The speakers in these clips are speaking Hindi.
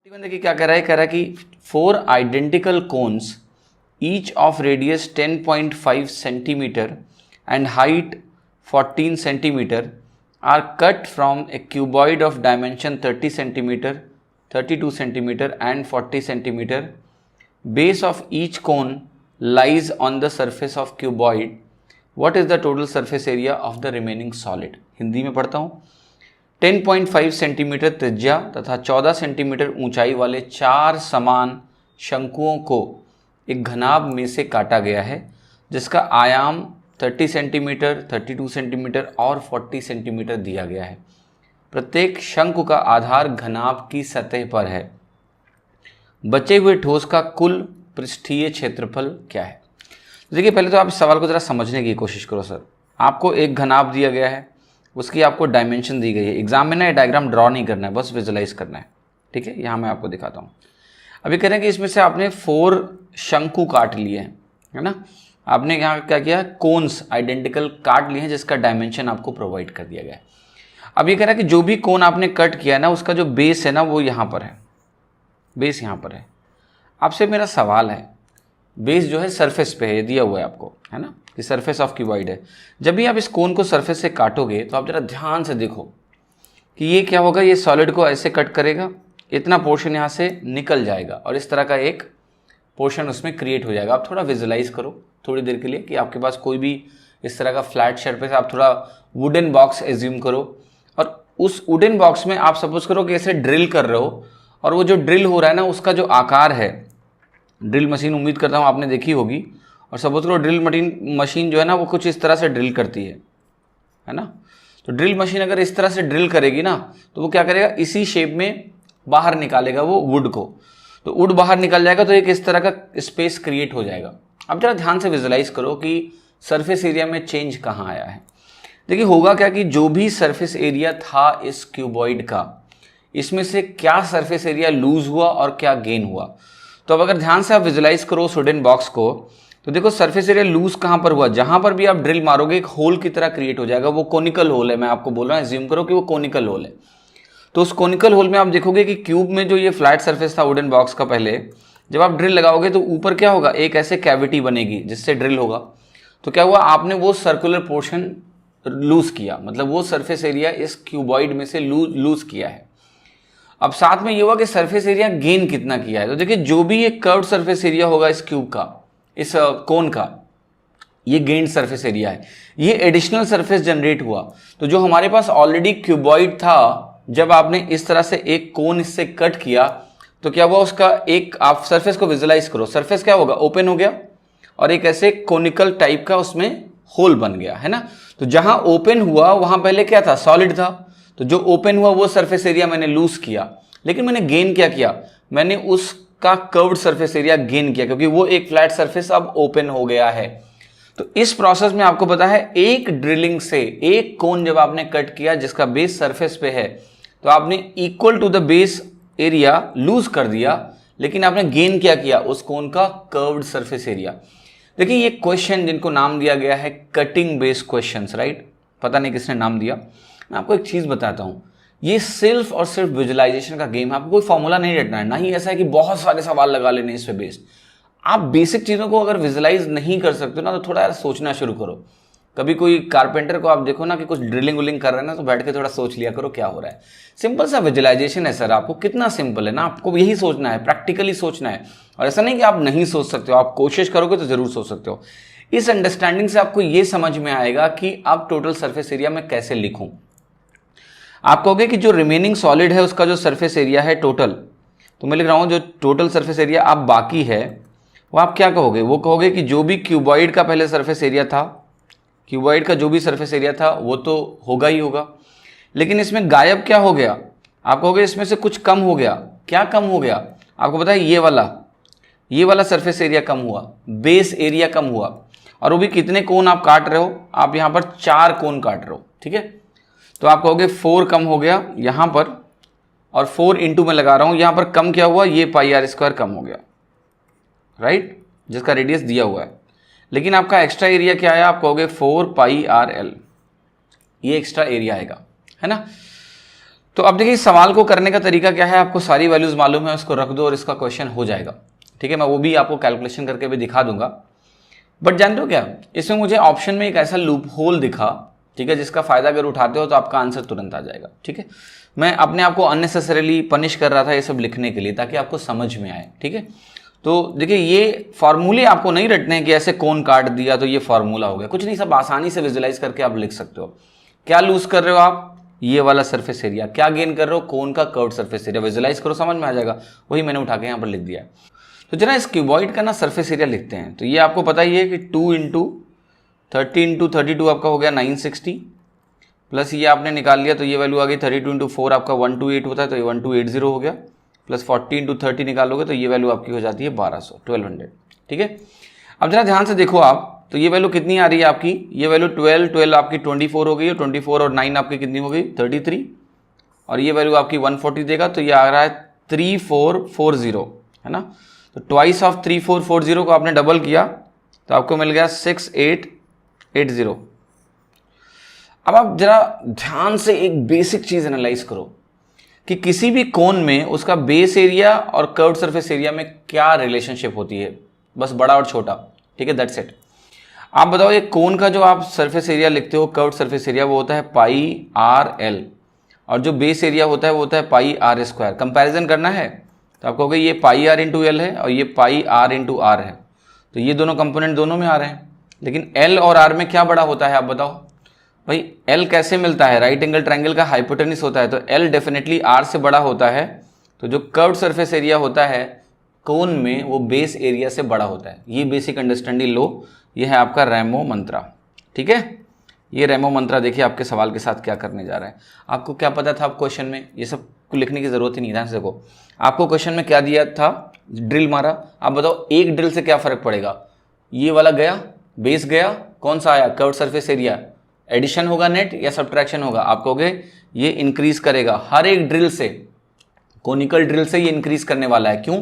देखिए क्या कह रहा है कि 4 identical cones each of radius 10.5 centimetre and height 14 centimetre are cut from a cuboid of dimension 30 centimetre 32 centimetre and 40 centimetre. Base of each cone lies on the surface of cuboid. What is the total surface area of the remaining solid. Hindi में पढ़ता हूँ. 10.5 सेंटीमीटर त्रिज्या तथा 14 सेंटीमीटर ऊंचाई वाले 4 समान शंकुओं को एक घनाभ में से काटा गया है जिसका आयाम 30 सेंटीमीटर 32 सेंटीमीटर और 40 सेंटीमीटर दिया गया है. प्रत्येक शंकु का आधार घनाभ की सतह पर है. बचे हुए ठोस का कुल पृष्ठीय क्षेत्रफल क्या है. देखिए पहले तो आप इस सवाल को ज़रा समझने की कोशिश करो सर. आपको एक घनाभ दिया गया है, उसकी आपको डायमेंशन दी गई है. एग्जाम में ना ये डायग्राम ड्रॉ नहीं करना है, बस विजुलाइज करना है. ठीक है, यहाँ मैं आपको दिखाता हूँ. अभी कह रहे हैं कि इसमें से आपने 4 शंकु काट लिए हैं, है ना. आपने यहाँ क्या किया, कोन्स आइडेंटिकल काट लिए हैं जिसका डायमेंशन आपको प्रोवाइड कर दिया गया है. अब ये कह रहा है कि जो भी कोन आपने कट किया है ना, उसका जो बेस है ना वो यहाँ पर है. बेस यहाँ पर है. आपसे मेरा सवाल है, बेस जो है सरफेस पे है, दिया हुआ है आपको, है ना, कि सरफेस ऑफ क्यूबॉइड है. जब भी आप इस कोन को सरफेस से काटोगे तो आप जरा ध्यान से देखो कि ये क्या होगा. ये सॉलिड को ऐसे कट करेगा, इतना पोर्शन यहाँ से निकल जाएगा और इस तरह का एक पोर्शन उसमें क्रिएट हो जाएगा. आप थोड़ा विजुलाइज करो थोड़ी देर के लिए कि आपके पास कोई भी इस तरह का फ्लैट सरफेस, आप थोड़ा वुडन बॉक्स एज्यूम करो और उस वुडन बॉक्स में आप सपोज करो कि ऐसे ड्रिल कर रहे हो और वो जो ड्रिल हो रहा है ना उसका जो आकार है, ड्रिल मशीन उम्मीद करता हूँ आपने देखी होगी, और सपोज करो ड्रिल मशीन जो है ना वो कुछ इस तरह से ड्रिल करती है ना. तो ड्रिल मशीन अगर इस तरह से ड्रिल करेगी ना तो वो क्या करेगा, इसी शेप में बाहर निकालेगा वो वुड को. तो वुड बाहर निकल जाएगा तो एक इस तरह का स्पेस क्रिएट हो जाएगा. अब जरा ध्यान से विजुलाइज करो कि सरफेस एरिया में चेंज कहाँ आया है. देखिए होगा क्या कि जो भी सरफेस एरिया था इस क्यूबॉइड का, इसमें से क्या सरफेस एरिया लूज हुआ और क्या गेन हुआ. तो अब अगर ध्यान से आप विजुलाइज करो उस वुडन बॉक्स को, तो देखो सरफेस एरिया लूज कहाँ पर हुआ, जहां पर भी आप ड्रिल मारोगे एक होल की तरह क्रिएट हो जाएगा. वो कोनिकल होल है, मैं आपको बोल रहा हूँ, एज्यूम करो कि वो कोनिकल होल है. तो उस कोनिकल होल में आप देखोगे कि क्यूब में जो ये फ्लैट सरफेस था वुडन बॉक्स का, पहले जब आप ड्रिल लगाओगे तो ऊपर क्या होगा, एक ऐसे कैविटी बनेगी जिससे ड्रिल होगा. तो क्या हुआ, आपने वो सर्कुलर पोर्शन लूज किया, मतलब वो सरफेस एरिया इस क्यूबॉइड में से लूज किया है. अब साथ में ये हुआ कि सरफेस एरिया गेन कितना किया है. तो देखिए जो भी ये कर्व्ड सरफेस एरिया होगा इस क्यूब का, इस कोन का, ये गेन्ड सरफेस एरिया है. ये एडिशनल सरफेस जनरेट हुआ. तो जो हमारे पास ऑलरेडी क्यूबॉइड था, जब आपने इस तरह से एक कोन इससे कट किया तो क्या हुआ, उसका एक, आप सरफेस को विजुलाइज करो, सरफेस क्या होगा, ओपन हो गया और एक ऐसे कोनिकल टाइप का उसमें होल बन गया, है ना. तो जहां ओपन हुआ वहां पहले क्या था, सॉलिड था. तो जो ओपन हुआ वो सरफेस एरिया मैंने लूज किया, लेकिन मैंने गेन क्या किया, मैंने उसका कर्व्ड सरफेस एरिया गेन किया, क्योंकि वो एक फ्लैट सरफेस अब ओपन हो गया है. तो इस प्रोसेस में आपको पता है, एक ड्रिलिंग से एक कोन जब आपने कट किया जिसका बेस सरफेस पे है, तो आपने equal to the base area lose कर दिया, लेकिन आपने गेन क्या किया, उस कोन का कर्व्ड सरफेस एरिया. देखिए ये क्वेश्चन जिनको नाम दिया गया है कटिंग बेस क्वेश्चंस, राइट. पता नहीं किसने नाम दिया. मैं आपको एक चीज बताता हूं, ये सिर्फ और सिर्फ विजुलाइजेशन का गेम है. आपको कोई फॉर्मूला नहीं रटना है, ना ही ऐसा है कि बहुत सारे सवाल लगा लेने इस पे बेस्ड. आप बेसिक चीजों को अगर विजुलाइज नहीं कर सकते ना, तो थोड़ा यार सोचना शुरू करो. कभी कोई कारपेंटर को आप देखो ना कि कुछ ड्रिलिंग विलिंग कर रहे हैं ना, तो बैठ के थोड़ा सोच लिया करो क्या हो रहा है. सिंपल सा विजुलाइजेशन है सर. आपको कितना सिंपल है ना, आपको यही सोचना है, प्रैक्टिकली सोचना है. और ऐसा नहीं कि आप नहीं सोच सकते हो, आप कोशिश करोगे तो जरूर सोच सकते हो. इस अंडरस्टैंडिंग से आपको ये समझ में आएगा कि अब टोटल सरफेस एरिया मैं कैसे लिखूं. आप कहोगे कि जो रिमेनिंग सॉलिड है उसका जो सरफेस एरिया है टोटल, तो मैं लिख रहा हूं जो टोटल सरफेस एरिया अब बाकी है वो आप क्या कहोगे, वो कहोगे कि जो भी क्यूबॉइड का पहले सरफेस एरिया था, क्यूबॉइड का जो भी सरफेस एरिया था वो तो होगा ही होगा, लेकिन इसमें गायब क्या हो गया, आप कहोगे इसमें से कुछ कम हो गया. क्या कम हो गया, आपको पता है, ये वाला सरफेस एरिया कम हुआ, बेस एरिया कम हुआ. और वो भी कितने कोन आप काट रहे हो, आप यहां पर 4 कोन काट रहे हो, ठीक है. तो आप कहोगे 4 कम हो गया यहां पर, और 4 इंटू में लगा रहा हूं, यहां पर कम क्या हुआ, ये पाई आर स्क्वायर कम हो गया, राइट, जिसका रेडियस दिया हुआ है. लेकिन आपका एक्स्ट्रा एरिया क्या आया, आप कहोगे 4 पाई आर एल, ये एक्स्ट्रा एरिया आएगा, है ना. तो अब देखिए इस सवाल को करने का तरीका क्या है, आपको सारी वैल्यूज मालूम है, उसको रख दो और इसका क्वेश्चन हो जाएगा। ठीक है, मैं वो भी आपको कैलकुलेशन करके भी दिखा दूंगा। बट जानते हो क्या, इसमें मुझे ऑप्शन में एक ऐसा लूप होल दिखा, ठीक है, जिसका फायदा अगर उठाते हो तो आपका आंसर तुरंत आ जाएगा। ठीक है, मैं अपने आप को अननेसेसरीली पनिश कर रहा था ये सब लिखने के लिए ताकि आपको समझ में आए। ठीक है, तो देखिए ये फॉर्मूले आपको नहीं रटने हैं कि ऐसे कोन काट दिया तो ये फॉर्मूला हो गया, कुछ नहीं, सब आसानी से विजुलाइज करके आप लिख सकते हो। क्या लूज कर रहे हो आप, ये वाला सरफेस एरिया, क्या गेन कर रहे हो, कोन का कर्व्ड सरफेस एरिया, विजुलाइज करो समझ में आ जाएगा। वही मैंने उठा के यहाँ पर लिख दिया। तो जरा इस क्यूबॉइड का ना सरफेस एरिया लिखते हैं। तो ये आपको पता ही है कि 2 इंटू 30 इंटू 32 आपका हो गया 960, प्लस ये आपने निकाल लिया तो ये वैल्यू आ गई 32 इंटू 4 आपका 128 होता है, तो ये 1280 हो गया, प्लस 40 इंटू 30 निकालोगे तो ये वैल्यू आपकी हो जाती है 1200। ठीक है, अब जरा ध्यान से देखो आप, तो ये वैल्यू कितनी आ रही है आपकी, ये वैल्यू 12 आपकी 24 हो गई, और 24 और 9 आपकी कितनी हो गई 33, और ये वैल्यू आपकी 140 देगा, तो ये आ रहा है 3440, है ना। तो ट्वाइस ऑफ 3440 को आपने डबल किया तो आपको मिल गया 6880। अब आप जरा ध्यान से एक बेसिक चीज एनालाइज करो कि किसी भी कोन में उसका बेस एरिया और कर्व्ड सरफेस एरिया में क्या रिलेशनशिप होती है, बस बड़ा और छोटा। ठीक है, दैट्स इट। आप बताओ ये कोन का जो आप सरफेस एरिया लिखते हो, कर्व्ड सरफेस एरिया, वो होता है पाई आर एल, और जो बेस एरिया होता है वो होता है पाई आर स्क्वायर। कंपैरिजन करना है तो आप कहोगे ये पाई आर इंटू एल है और ये पाई आर इंटू आर है, तो ये दोनों कंपोनेंट दोनों में आ रहे हैं, लेकिन एल और आर में क्या बड़ा होता है आप बताओ भाई। एल कैसे मिलता है, राइट एंगल ट्रायंगल का हाइपोटेन्यूज होता है, तो एल डेफिनेटली आर से बड़ा होता है। तो जो कर्व्ड सरफेस एरिया होता है कोन में वो बेस एरिया से बड़ा होता है। ये बेसिक अंडरस्टैंडिंग लो, ये है आपका रेमो मंत्रा। ठीक है, ये रेमो मंत्रा देखिए आपके सवाल के साथ क्या करने जा रहा है। आपको क्या पता था, आप क्वेश्चन में ये सब को लिखने की जरूरत ही नहीं, ध्यान से देखो। आपको क्वेश्चन में क्या दिया था, ड्रिल मारा, आप बताओ एक ड्रिल से क्या फर्क पड़ेगा, ये वाला गया, बेस गया, कौन सा आया कर्व्ड सरफेस एरिया, एडिशन होगा नेट या सब्ट्रैक्शन होगा। आप कहोगे ये इंक्रीज करेगा, हर एक ड्रिल से, कोनिकल ड्रिल से ये इंक्रीज करने वाला है। क्यों,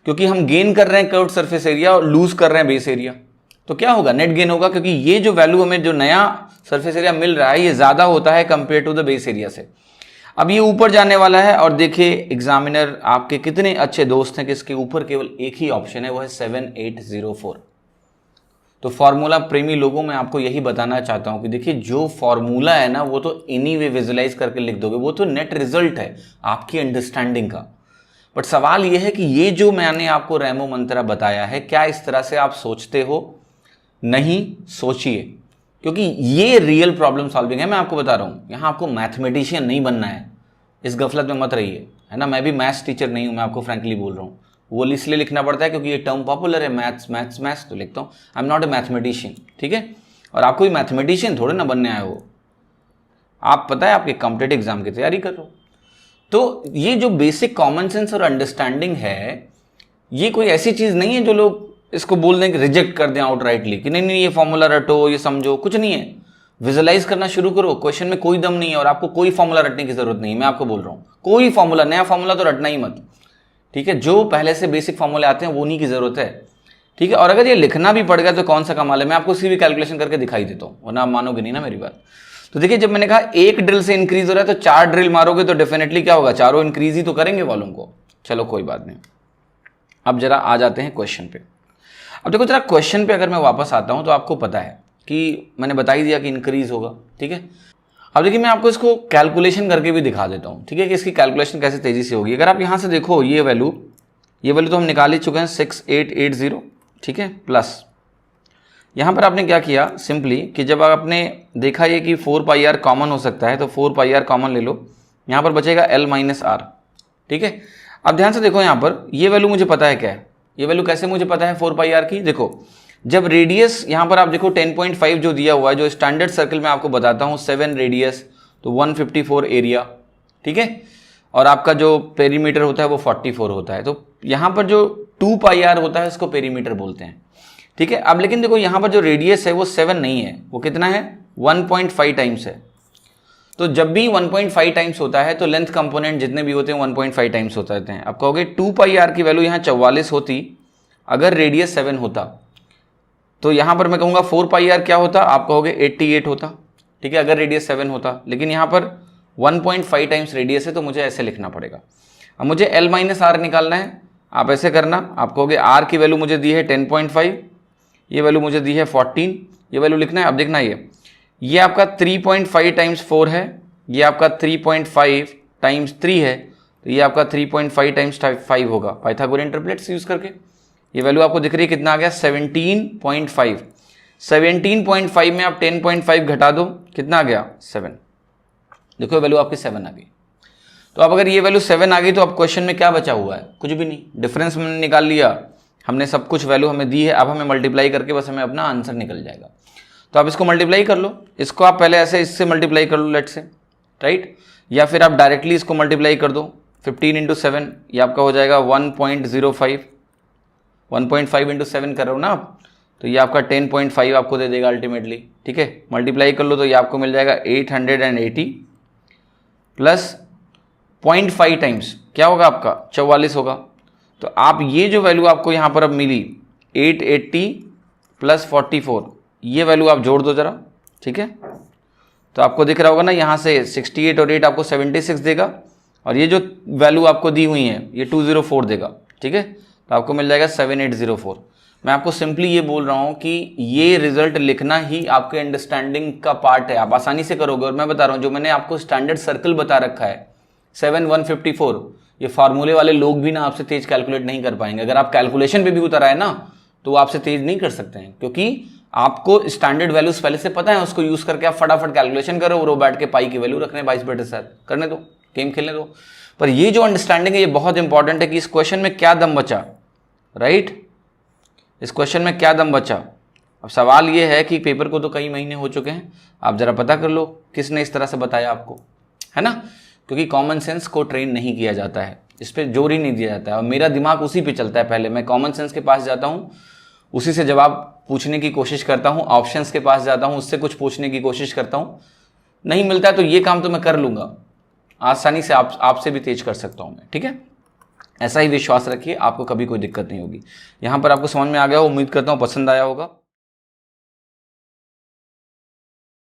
क्योंकि हम गेन कर रहे हैं कर्व्ड सरफेस एरिया और लूज कर रहे हैं बेस एरिया, तो क्या होगा, नेट गेन होगा, क्योंकि ये जो वैल्यू हमें जो नया सरफेस एरिया मिल रहा है ये ज्यादा होता है compare to the base area से। अब ये ऊपर जाने वाला है, और देखिए एग्जामिनर आपके कितने अच्छे दोस्त हैं कि इसके ऊपर केवल एक ही ऑप्शन है, वो है 7804। तो फॉर्मूला प्रेमी लोगों में आपको यही बताना चाहता हूं कि देखिए जो फॉर्मूला है ना वो तो एनीवे विजुलाइज करके लिख दोगे, वो तो नेट रिजल्ट है आपकी अंडरस्टैंडिंग का। बट सवाल ये है कि ये जो मैंने आपको रेमो मंत्रा बताया है, क्या इस तरह से आप सोचते हो? नहीं सोचिए, क्योंकि ये रियल प्रॉब्लम सॉल्विंग है। मैं आपको बता रहा हूं, यहां आपको मैथमेटिशियन नहीं बनना है, इस गफलत में मत रहिए, है ना। मैं भी मैथ्स टीचर नहीं हूं, मैं आपको फ्रैंकली बोल रहा हूं। वो इसलिए लिखना पड़ता है क्योंकि ये टर्म पॉपुलर है, मैथ्स मैथ्स मैथ्स, तो लिखता हूँ। I am not a mathematician, ठीक है। और आपको भी मैथमेटिशियन थोड़े ना बनने आए हो, आप पता है आपके कॉम्पिटेटिव एग्जाम की तैयारी कर रहे हो। तो ये जो बेसिक कॉमन सेंस और अंडरस्टैंडिंग है, ये कोई ऐसी चीज नहीं है जो लोग इसको बोल दें कि रिजेक्ट कर दें आउटराइटली कि नहीं ये फॉर्मूला रटो, ये समझो, कुछ नहीं है। विजुलाइज करना शुरू करो, क्वेश्चन में कोई दम नहीं है और आपको कोई फॉर्मूला रटने की जरूरत नहीं है। मैं आपको बोल रहा हूँ कोई फॉर्मूला, नया फॉर्मूला तो रटना ही मत, ठीक है। जो पहले से बेसिक फॉर्मूले आते हैं वो नहीं की जरूरत है, ठीक है। और अगर ये लिखना भी पड़ गया तो कौन सा कमाल है, मैं आपको उसकी भी कैलकुलेशन करके दिखाई देता हूँ, वरना आप मानोगे नहीं ना मेरी बात। तो देखिए जब मैंने कहा एक ड्रिल से इंक्रीज हो रहा है तो 4 ड्रिल मारोगे तो डेफिनेटली क्या होगा, चारों इंक्रीज ही तो करेंगे वॉल्यूम को। चलो कोई बात नहीं, अब जरा आ जाते हैं क्वेश्चन पे। अब देखो जरा क्वेश्चन पे अगर मैं वापस आता हूं तो आपको पता है कि मैंने बता ही दिया कि इंक्रीज होगा, ठीक है। अब देखिए मैं आपको इसको कैलकुलेशन करके भी दिखा देता हूं, ठीक है, कि इसकी कैलकुलेशन कैसे तेजी से होगी। अगर आप यहां से देखो ये वैल्यू तो हम निकाल ही चुके हैं 6880, ठीक है। प्लस यहां पर आपने क्या किया सिंपली कि जब आपने देखा ये कि 4πr कॉमन हो सकता है तो 4πr कॉमन ले लो, यहां पर बचेगा L - R, ठीक है। अब ध्यान से देखो यहां पर ये वैल्यू मुझे पता है क्या है, ये वैल्यू कैसे मुझे पता है 4πr की। देखो जब रेडियस यहां पर आप देखो 10.5 जो दिया हुआ है, जो स्टैंडर्ड सर्कल में आपको बताता हूं 7 रेडियस तो 154 एरिया, ठीक है। और आपका जो पेरीमीटर होता है वो 44 होता है। तो यहां पर जो 2πr होता है उसको पेरीमीटर बोलते हैं, ठीक है। अब लेकिन देखो यहां पर जो रेडियस है वो 7 नहीं है, वो कितना है 1.5 टाइम्स है। तो जब भी 1.5 टाइम्स होता है तो लेंथ कंपोनेंट जितने भी होते हैं 1.5 टाइम्स होते रहते हैं। अब कहोगे 2πr की वैल्यू यहाँ 44 होती अगर रेडियस 7 होता, तो यहां पर मैं कहूंगा 4πr क्या होता, आप कहोगे 88 होता, ठीक है, अगर रेडियस 7 होता। लेकिन यहां पर 1.5 टाइम्स रेडियस है तो मुझे ऐसे लिखना पड़ेगा। अब मुझे L माइनस आर निकालना है, आप ऐसे करना, आप कहोगे R की वैल्यू मुझे दी है 10.5, ये वैल्यू मुझे दी है 14, ये वैल्यू लिखना है। अब देखना ये आपका 3.5 टाइम्स 4 है, ये आपका 3.5 टाइम्स 3 है, तो ये आपका 3.5 टाइम्स 5 होगा पाइथागोरियन ट्रिपलेट्स यूज करके। ये वैल्यू आपको दिख रही है कितना आ गया 17.5। 17.5 में आप 10.5 घटा दो, कितना आ गया 7। देखो वैल्यू आपकी 7 आ गई। तो अब अगर ये वैल्यू 7 आ गई तो अब क्वेश्चन में क्या बचा हुआ है, कुछ भी नहीं, डिफरेंस हमने निकाल लिया, हमने सब कुछ वैल्यू हमें दी है, अब हमें मल्टीप्लाई करके बस हमें अपना आंसर निकल जाएगा। तो आप इसको मल्टीप्लाई कर लो, इसको आप पहले ऐसे इससे मल्टीप्लाई कर लो लेट से, राइट, या फिर आप डायरेक्टली इसको मल्टीप्लाई कर दो 15 इंटू 7, ये आपका हो जाएगा 1.05, 1.5 इंटू 7 कर रहे हो ना आप, तो ये आपका 10.5 आपको दे देगा अल्टीमेटली, ठीक है। मल्टीप्लाई कर लो तो ये आपको मिल जाएगा 880 प्लस 0.5 टाइम्स क्या होगा आपका 44 होगा। तो आप ये जो वैल्यू आपको यहाँ पर अब मिली 880 प्लस 44, ये वैल्यू आप जोड़ दो जरा, ठीक है। तो आपको दिख रहा होगा ना यहाँ से 68 और 8 आपको 76 देगा, और ये जो वैल्यू आपको दी हुई है ये 204 देगा, ठीक है। तो आपको मिल जाएगा 7804। मैं आपको सिंपली ये बोल रहा हूँ कि ये रिजल्ट लिखना ही आपके अंडरस्टैंडिंग का पार्ट है, आप आसानी से करोगे। और मैं बता रहा हूँ जो मैंने आपको स्टैंडर्ड सर्कल बता रखा है 7154, ये फार्मूले वाले लोग भी ना आपसे तेज कैलकुलेट नहीं कर पाएंगे। अगर आप कैलकुलेशन पे भी उतर आए ना तो वो आपसे तेज नहीं कर सकते हैं, क्योंकि आपको स्टैंडर्ड वैल्यूज पहले से पता है, उसको यूज करके आप फटाफट कैलकुलेशन करो और वो बैठ के पाई की वैल्यू रखने 22/7 करने दो, गेम खेलने दो। पर ये जो अंडरस्टैंडिंग है ये बहुत इंपॉर्टेंट है कि इस क्वेश्चन में क्या दम बचा, राइट, इस क्वेश्चन में क्या दम बचा। अब सवाल ये है कि पेपर को तो कई महीने हो चुके हैं, आप जरा पता कर लो किसने इस तरह से बताया आपको, है ना, क्योंकि कॉमन सेंस को ट्रेन नहीं किया जाता है, इस पर जोर ही नहीं दिया जाता है। और मेरा दिमाग उसी पे चलता है, पहले मैं कॉमन सेंस के पास जाता हूँ, उसी से जवाब पूछने की कोशिश करता हूँ, ऑप्शंस के पास जाता हूँ, उससे कुछ पूछने की कोशिश करता हूँ, नहीं मिलता है तो ये काम तो मैं कर लूँगा आसानी से, आपसे भी तेज कर सकता हूँ मैं, ठीक है। ऐसा ही विश्वास रखिए, आपको कभी कोई दिक्कत नहीं होगी। यहाँ पर आपको समझ में आ गया, उम्मीद करता हूँ पसंद आया होगा।